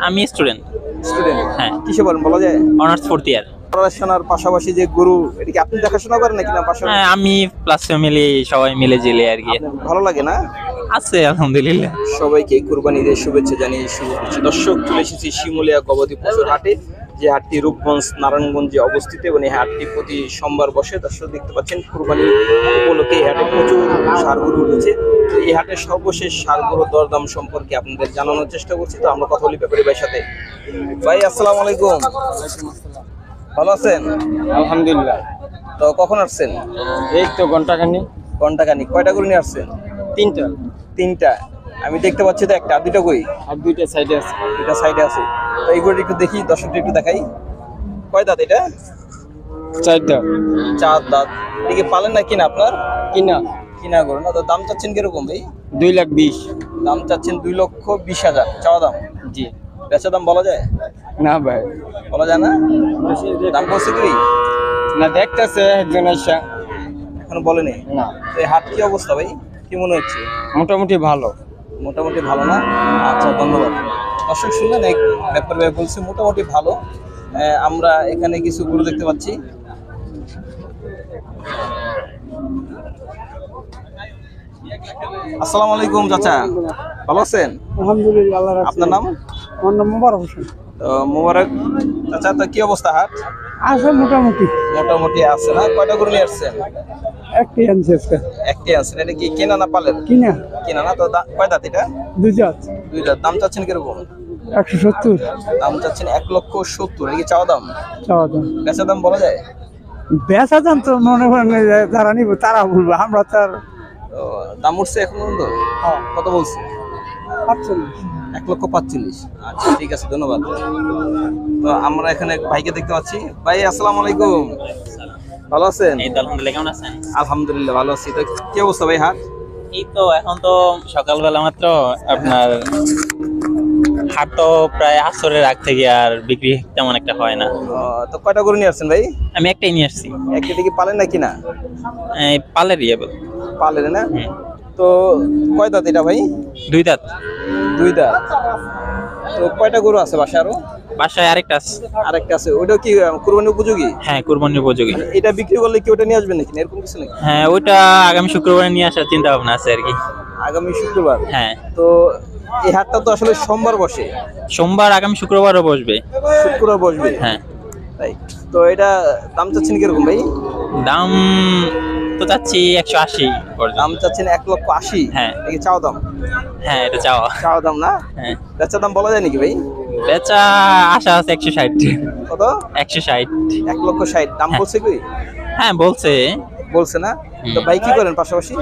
আমি student. Student? হ্যাঁ। কিসে বলেন বলা যায়? Honours fourth year. পড়াশোনার পাশাপাশি যে গরু, এটা কি আপনি দেখাশোনা করেন নাকি না পাশাপাশি? হ্যাঁ, আমি প্লাস ফ্যামিলি সবাই মিলে জেলে আর কি। আপনার ভালো লাগে না? আছে আলহামদুলিল্লাহ। সবাইকে কুরবানি ঈদের শুভেচ্ছা জানিয়ে শুরু করছি। দর্শক, চলে এসেছি শিমুলিয়া গবাদি পশুর হাটে, যে হাটটি রূপগঞ্জ নারায়ণগঞ্জে অবস্থিত এবং এই হাটটি প্রতি সোমবার বসে। দর্শক দেখতে পাচ্ছেন কুরবানি উপলক্ষে এই হাটে প্রচুর ষাঁড়গরু উঠেছে। তো এই হাটের সর্বশেষ ষাঁড়গরুর দরদাম সম্পর্কে আপনাদের জানানোর চেষ্টা করছি। তো আমরা কথা বলি ব্যাপারী ভাইয়ের সাথে। ভাই আসসালামু আলাইকুম। ভালো আছেন? আলহামদুলিল্লাহ। তো কখন আসছেন? এই তো ঘন্টাখানিক। ঘন্টাখানিক। কয়টা গরু নিয়ে আসছেন? তিনটা। তিনটা। আমি দেখতে পাচ্ছি তো একটা, আর দুইটা কই? আর দুইটা সাইডে আছে। এটা সাইডে আছে। তো এইগুলো একটু দেখি, দর্শকটা একটু দেখাই। কয় দাঁত এটা? চারটা। 4 দাঁত। এটা কি পালেন না কিনা আপনার? কিনা। কিনা গরু না? তো দাম চাচ্ছেন কিরকম ভাই? 2,20,000। দাম চাচ্ছেন 2,20,000 চাওয়া দাম। জি। বেচা দাম বলা যায়? না ভাই, বলা যায় না? দাম বলছে কি? না দেখতেছে একজন এসে। এখনো বলেনি? না। তো এই হাট কি অবস্থা ভাই, কি মনে হচ্ছে? মোটামুটি ভালো। মোটামুটি ভালো না? আচ্ছা, ধন্যবাদ। দর্শক শুনলেন, এক ব্যাপার ভাই বলছে মোটামুটি ভালো। আমরা এখানে কিছু গরু দেখতে পাচ্ছি। আসসালামু আলাইকুম চাচা, ভালো আছেন? আলহামদুলিল্লাহ, আল্লাহ রাখছে। আপনার নাম? আমার নাম মোবারক হোসেন। তো মোবারক চাচা, তো কি অবস্থা হাট? আছে মোটামুটি। মোটামুটি আছে না? কয়টা গরু নিয়ে আসছেন? একটি আনছে আজকে। একটি আছেন। এটা কি কেনা না পালেন? কিনা। কেনা না? তো কয় দাঁত এটা? 2 জাত। 2 দাঁত। দাম চাচ্ছেন কিরকম? 170 দাম চাচ্ছেন 1,70,000। এটা কি চাওয়া দাম? চাওয়া দাম। বেচা দাম বলা যায়? বেচা দাম তো মনে করেন যারা নিব তারা বলবো, আমরা তার। তো দাম উঠছে এখন পর্যন্ত? কত বলছে? 45। 1,45,000। আচ্ছা, ঠিক আছে, ধন্যবাদ। তো আমরা এখানে ভাইকে দেখতে পাচ্ছি। ভাই আসসালামু আলাইকুম, ভালো আছেন? এই তো আলহামদুলিল্লাহ। কেমন আছেন? আলহামদুলিল্লাহ ভালো আছি। তো কি অবস্থা ভাই হাট? এই তো এখন তো সকালবেলা মাত্র আপনার হাট তো প্রায় আসরের আগ থেকে আর বিক্রি তেমন একটা হয় না। তো কয়টা গরু নিয়ে আসছেন ভাই? আমি একটাই নিয়ে আসছি। একটা কি পালেন নাকি না? এই পালের ইয়ে বল। পালেন না? তো কয় দাঁত এটা ভাই? 2 দাঁত। 2 দাঁত। তো কয়টা গরু আছে বাসায় আরো? বাসায় আরেকটা আছে। আরেকটা আছে। ওইটা কি কুরবানি উপযোগী? হ্যাঁ, কুরবানির উপযোগী। এটা বিক্রি করলে কি ওটা নিয়ে আসবেন নাকি, এরকম কিছু নাকি? হ্যাঁ, ওইটা আগামী শুক্রবারে নিয়ে আসার চিন্তা ভাবনা আছে আর কি। আগামী শুক্রবার? হ্যাঁ। তো এই হাটটা তো আসলে সোমবার বসে। সোমবার, আগামী শুক্রবারও বসবে। শুক্রবার বসবে? হ্যাঁ। তাই? তো এটা দাম চাচ্ছেন কিরকম ভাই? দাম তো চাচ্ছি 180 পর্যন্ত। দাম চাচ্ছেন 1,80,000? হ্যাঁ। এই চাওয়া দাম? হ্যাঁ, এটা চাওয়া। চাওয়া দাম না? হ্যাঁ। বেচা দাম বলা যায় নাকি ভাই? বেচা আশা আছে 160। কত? 160। 1,60,000 দাম বলছে কি? হ্যাঁ, বলছে। বলছে না? তো ভাই কি করেন পাশাপাশি?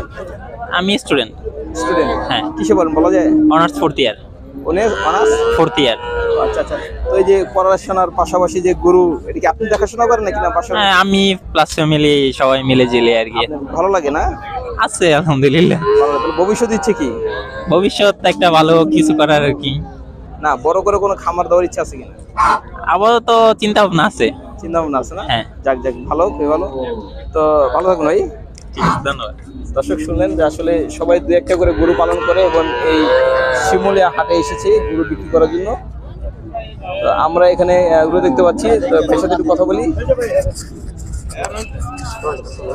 আমি স্টুডেন্ট। স্টুডেন্ট? হ্যাঁ। কিসে বলেন বলা যায়? Honours fourth year. Honours fourth year. আচ্ছা আচ্ছা। তো এই যে পড়াশোনার পাশাপাশি যে গরু, এটা কি আপনি দেখাশোনা করেন নাকি না পাশাপাশি? হ্যাঁ, আমি প্লাস ফ্যামিলি সবাই মিলে জেলে আর কি। আপনার ভালো লাগে না? আছে আলহামদুলিল্লাহ। ভালো লাগে। ভবিষ্যৎ ইচ্ছে কি? ভবিষ্যৎ একটা ভালো কিছু করার আর কি। না, বড় করে কোনো খামার দেওয়ার ইচ্ছা আছে কিনা? আপাতত চিন্তা ভাবনা আছে। চিন্তা ভাবনা আছে না? হ্যাঁ। যাক যাক, ভালো, খুবই ভালো। তো ভালো থাকুন ভাই। ঠিক আছে, ধন্যবাদ। দর্শক শুনলেন যে আসলে সবাই 2-1টা করে গরু পালন করে এবং এই শিমুলিয়া হাটে এসেছে গরু বিক্রি করার জন্য। তো আমরা এখানে গরু দেখতে পাচ্ছি। তো ভাইয়ের সাথে একটু কথা বলি।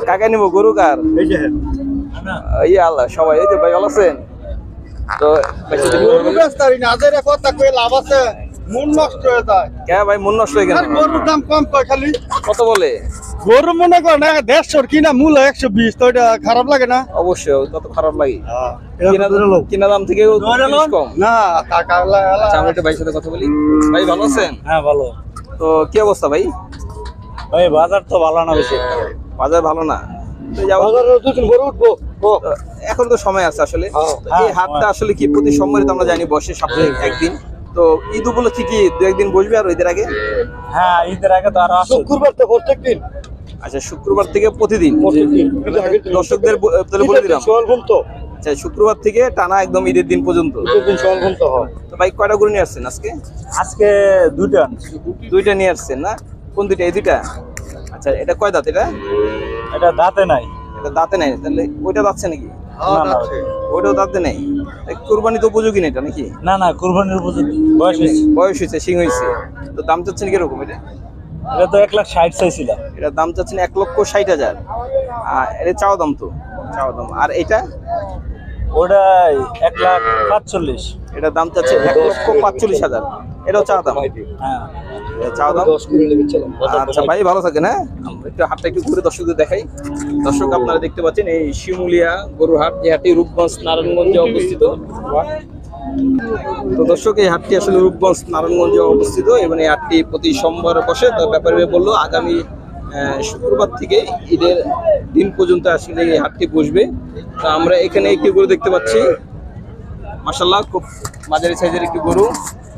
কাকে নিব, গরু কার? এই আল্লাহ, সবাই। এই যে ভাই ভালো আছেন? তো ভাইয়ের সাথে একটু কথা বলি। মন নষ্ট হয়ে যায়। কে ভাই, মন নষ্ট হয়ে গেল? গরুর দাম কম কয় খালি। কত বলে? গরু মনে করেন 150 কিনা মূল্য 120, তো এটা খারাপ লাগে না? অবশ্যই, তত খারাপ লাগে। কিনা কিনা দাম থেকেও 30 কম না, টাকা আচ্ছা, আমরা একটু ভাইয়ের সাথে কথা বলি। ভাই ভালো আছেন? হ্যাঁ ভালো। তো কি অবস্থা ভাই? ভাই বাজার তো ভালো না বেশি। বাজার ভালো না? তো যাও, বাজারে 2-3 গরু উঠবো। তো এখন তো সময় আছে আসলে। এই হাটটা আসলে কি প্রতি সোমবারে তো আমরা জানি বসে, সপ্তাহে একদিন। তো ঈদ উপলক্ষে কি 2-1 দিন বসবে আর ঈদের আগে? হ্যাঁ, ঈদের আগে তো আরো শুক্রবার তো প্রত্যেকদিন। আচ্ছা, শুক্রবার থেকে প্রতিদিন দর্শকদের তাহলে বলে দিলাম। আচ্ছা, শুক্রবার থেকে টানা একদম ঈদের দিন পর্যন্ত। তো ভাই কয়টা গরু নিয়ে আসছেন আজকে? আজকে 2টা। 2টা নিয়ে আসছেন না? কোন 2টা? এই 2টা? আচ্ছা, এটা কয় দাঁত? এটা এটা দাঁতে নাই। এটা দাঁতে নাই? তাহলে ওইটা যাচ্ছে নাকি? ওটাও দাঁতে নেই, কুরবানি তো উপযোগী না এটা নাকি? না না, কুরবানির উপযোগী বয়স হয়েছে। বয়স হয়েছে, সিং হয়েছে। তো দাম চাচ্ছেন কিরকম এটা? এটা তো 1,60,000 চাইছিলাম। এটা দাম চাচ্ছেন 1,60,000। এটা চাওয়া দাম তো, চাওয়া দাম। আর এটা ওটা 1,45,000। এটা দাম চাচ্ছে 1,45,000। এটাও চাওয়া দাম। হ্যাঁ, এটা চাওয়া দাম। আচ্ছা ভাই, ভালো থাকেন। হ্যাঁ, আমরা একটু হাটটা একটু ঘুরে দর্শকদের দেখাই। দর্শক, আপনারা দেখতে পাচ্ছেন এই শিমুলিয়া গরুর হাট, যে হাটটি রূপগঞ্জ নারায়ণগঞ্জে অবস্থিত। তো দর্শক, এই হাটটি আসলে রূপগঞ্জ নারায়ণগঞ্জে অবস্থিত এবং এই হাটটি প্রতি সোমবার বসে। তো ব্যাপারী বললো আগামী শুক্রবার থেকে ঈদের দিন পর্যন্ত আসলে এই হাটটি বসবে। তো আমরা এখানে একটি গরু দেখতে পাচ্ছি, মাশাআল্লাহ খুব মাঝারি সাইজের একটি গরু।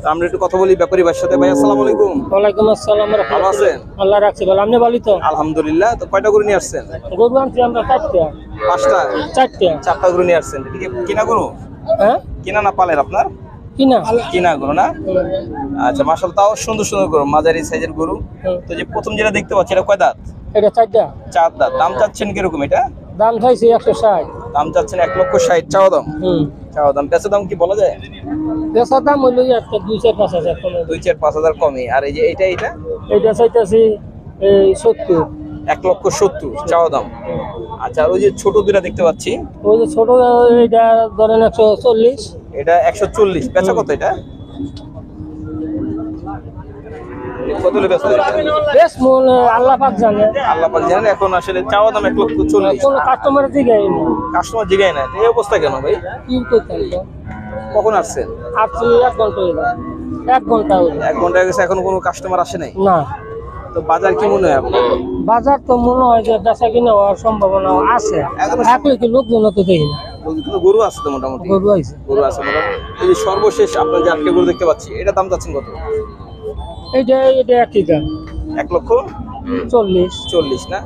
তো আমরা একটু কথা বলি ব্যাপারী ভাইয়ের সাথে। ভাই আসসালামু আলাইকুম। ওয়ালাইকুম আসসালাম। ভালো আছেন? আল্লাহ রাখছে ভালো, আপনি ভালো তো? আলহামদুলিল্লাহ। তো কয়টা গরু নিয়ে আসছেন? গরু আনছি আমরা 4টা। 5টা? 4টা। 4টা গরু নিয়ে আসছেন। এটা কি কিনা গরু? হ্যাঁ, কিনা না পালের আপনার? কিনা। কিনা গরু না? আচ্ছা, মাশাআল্লাহ, তাও সুন্দর সুন্দর গরু, মাঝারি সাইজের গরু। তো যে প্রথম যেটা দেখতে পাচ্ছি, এটা কয় দাঁত? এটা 4টা। 4 দাঁত। দাম চাচ্ছেন কিরকম এটা? দাম চাইছি 160। দাম চাচ্ছেন 1,60,000 চাওয়া দাম। চাওয়া দাম। বেচা দাম কি বলা যায়? বেচার দাম হইলো একটা 2-4-5 কমে। 2-4-5 কমে। আর এই যে এটা এটা চাইতেছি 70। 1,70,000 চাওয়া দাম। আচ্ছা, আর ওই যে ছোট দুটা দেখতে পাচ্ছি, ওই যে ছোট, এটা ধরেন 140। এটা 140। বেচা কত এটা? কত হলে বেচা যায়? বেশ মনে আল্লাহ পাক জানে। আল্লাহ পাক জানেন। এখন আসলে চাওয়া দাম 1,40,000। কোনো কাস্টমারের দিকে কাস্টমার জিগায় না। এই অবস্থা কেন ভাই? কি করতেন তো? কখন আসছেন? আপনি 1 ঘন্টা হইলো। 1 ঘন্টা হইলো। 1 ঘন্টা হয়ে গেছে, এখন কোনো কাস্টমার আসে নাই। না, তো বাজার কি মনে হয় আপনার? বাজার তো মনে হয় যে বেচা কিনা হওয়ার সম্ভাবনা আছে। থাকলে কি লোকজন তো দেখি না। কিন্তু গরু আছে তো মোটামুটি। গরু আইছে। গরু আছে মোটামুটি। এই যে সর্বশেষ আপনার যে আজকে গরু দেখতে পাচ্ছি, এটা দাম চাচ্ছেন কত? এটা একই দাম, 1,40,000 না?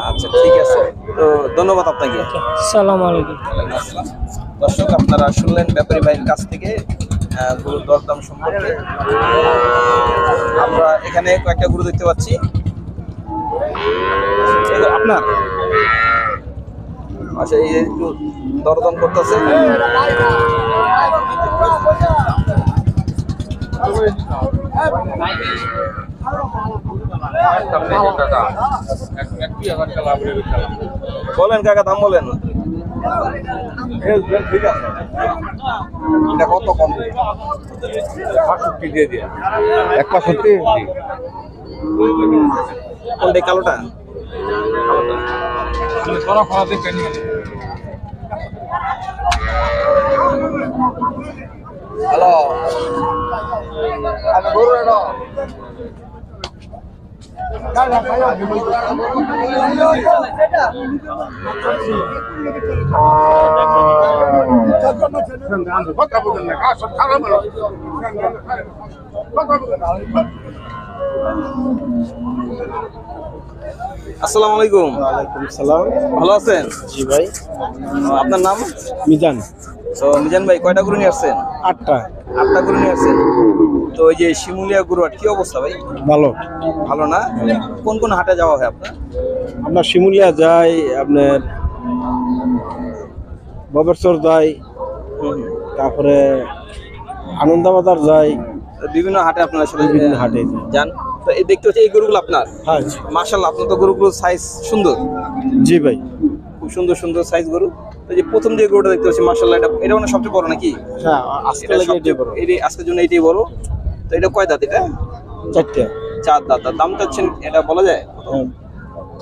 আচ্ছা, ঠিক আছে। তো ধন্যবাদ আপনাকে। সালাম আলাইকুম। দর্শক, আপনারা শুনলেন ব্যাপারী ভাইয়ের কাছ থেকে গরুর দরদাম সম্পর্কে। আমরা এখানে কয়েকটা গরু দেখতে পাচ্ছি। এগুলো আপনার? আচ্ছা, এই একটু দরদাম করতেছে। বলেন কাকা, দাম বলেন। ঠিক আছে, এটা কত কম? 65 দিয়ে দিয়ে 165। কোনটা? কালোটা? হ্যালো, আমি গরু এনো। আসসালামু আলাইকুম। ওয়ালাইকুম সালাম। ভালো আছেন? জি ভাই। আপনার নাম? মিজান। তো মিজান ভাই, কয়টা গরু নিয়ে আসছেন? 8টা। 8টা গরু নিয়ে আসছেন। তো ওই যে শিমুলিয়া গরু হাট, কি অবস্থা ভাই? ভালো। ভালো না? কোন কোন হাটে যাওয়া হয় আপনার? আমরা শিমুলিয়া যাই, আপনার ববেরচর যাই, তারপরে আনন্দবাজার যাই। বিভিন্ন হাটে আপনার আসলে বিভিন্ন হাটে যাই। যান। তো এই দেখতে হচ্ছে এই গরুগুলো আপনার? হ্যাঁ। মাশাআল্লাহ, আপনার তো গরুগুলোর সাইজ সুন্দর। জি ভাই। খুব সুন্দর সুন্দর সাইজ গরু। তো যে প্রথম যে গরুটা দেখতে পাচ্ছি, মাশাআল্লাহ, এটা মানে সবচেয়ে বড় নাকি? হ্যাঁ, আজকে এটা লাগে সবচেয়ে বড়। এই আজকের জন্য এটাই বড়। তো এটা কয় দাঁত এটা? 4টা। 4 দাঁত। দাম চাচ্ছেন এটা বলা যায়?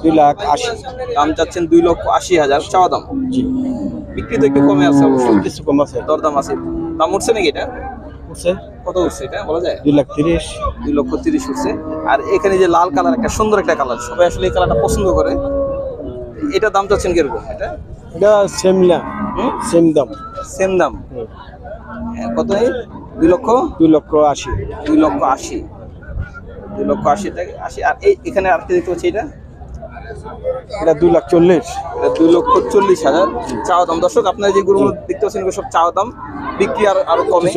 2,80,000। দাম চাচ্ছেন 2,80,000 চাওয়া দাম। জি। বিক্রি তো একটু কমে আছে অবশ্যই, কিছু কম আছে। দরদাম আছে। দাম উঠছে নাকি এটা? উঠছে কত উঠছে এটা বলা যায়? 2,30,000। 2,30,000 উঠছে। আর এখানে যে লাল কালার, একটা সুন্দর একটা কালার, সবাই আসলে এই কালারটা পছন্দ করে। এটা দাম চাচ্ছেন কিরকম এটা? এটা সেম না, সেম দাম। সেম দাম। কত? 2,80,000। 2,80,000। 2,80,000। 2,80,000 টাকা 80। আর এখানে আর কি দেখতে পাচ্ছি, এটা এটা 2,40,000। এটা 2,40,000 চাওয়া দাম। দর্শক, আপনারা যে গরুগুলো দেখতে পাচ্ছেন, এগুলো সব চাওয়া দাম। বিক্রি আরো কমে,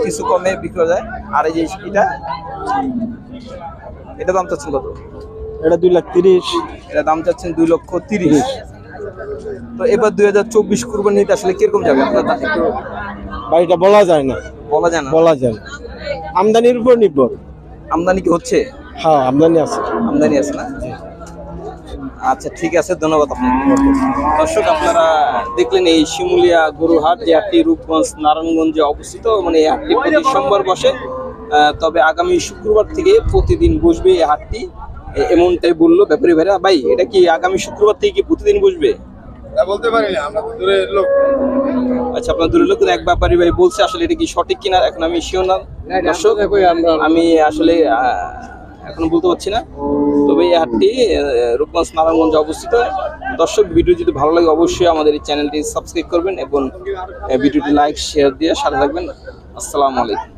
কিছু কমে বিক্রি হয়ে যায়। আর এই যে এটা দাম চাচ্ছেন কত? এটা 2,30,000। এটা দাম চাচ্ছেন 2,30,000। তো এবার 2024 কুরবানিতে আসলে কিরকম যাবে আপনার তা একটু বাড়িটা বলা যায় না, বলা যায় না। বলা যায় না, আমদানির উপর নির্ভর। আমদানি কি হচ্ছে? হ্যাঁ আমদানি আছে। আমদানি আছে না? আচ্ছা ঠিক আছে, ধন্যবাদ আপনাকে। দর্শক আপনারা দেখলেন এই শিমুলিয়া গরুর হাট, যে হাটটি রূপগঞ্জ নারায়ণগঞ্জে অবস্থিত। মানে এই হাটটি প্রতি সোমবার বসে, তবে আগামী শুক্রবার থেকে প্রতিদিন বসবে এই হাটটি, এমনটাই বললো ব্যাপারী ভাইরা। ভাই এটা কি আগামী শুক্রবার থেকে কি প্রতিদিন বসবে? বলতে পারি না, আমরা দূরের লোক। আচ্ছা আপনার দূরের লোক, এক ব্যাপারী ভাই বলছে, আসলে এটা কি সঠিক কিনা এখন আমি শিওর না দর্শক, আমি আসলে এখনো বলতে পারছি না। তবে এই হাটটি রূপগঞ্জ নারায়ণগঞ্জে অবস্থিত। দর্শক ভিডিও যদি ভালো লাগে অবশ্যই আমাদের এই চ্যানেলটি সাবস্ক্রাইব করবেন এবং ভিডিওটি লাইক শেয়ার দিয়ে সাথে থাকবেন। আসসালামু আলাইকুম।